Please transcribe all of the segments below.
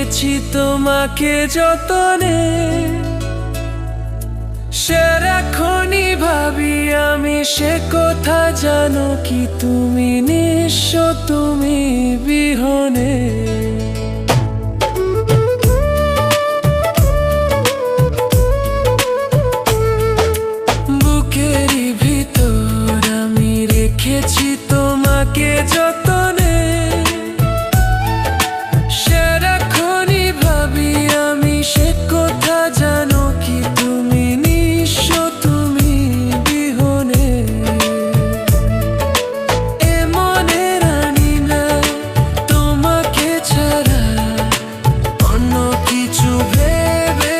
রেখেছি তোমাকে যতনে, সারাক্ষণই ভাবি আমি সে কথা, জানো কি তুমি নিঃস্ব, তুমি বিহনে। বুকেরই ভিতর আমি রেখেছি তোমাকে যতনে, সারাক্ষণই ভাবি আমি সে কথা, জানো কি তুমি নিঃস্ব, তুমি বিহনে। এ মনে রানি না তোমাকে ছাড়া অন্য কিছু ভেবে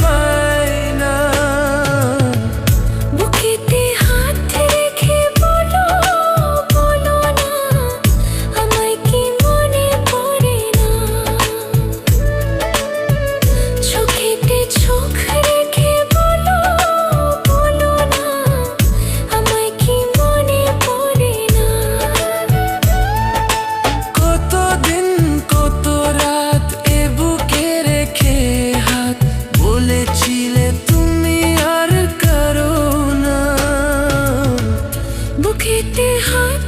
পাই না। বুকেতে হাত রেখে বলো, বলো না আমায় কি মনে পড়ে না। চোখেতে চোখ রেখে বলো, বলো না আমায় কি মনে পড়ে না। কতদিন কত রাত এ বুকে রেখে হাত বলেছিলে তুমি আর কারো না। বুকেতে হাত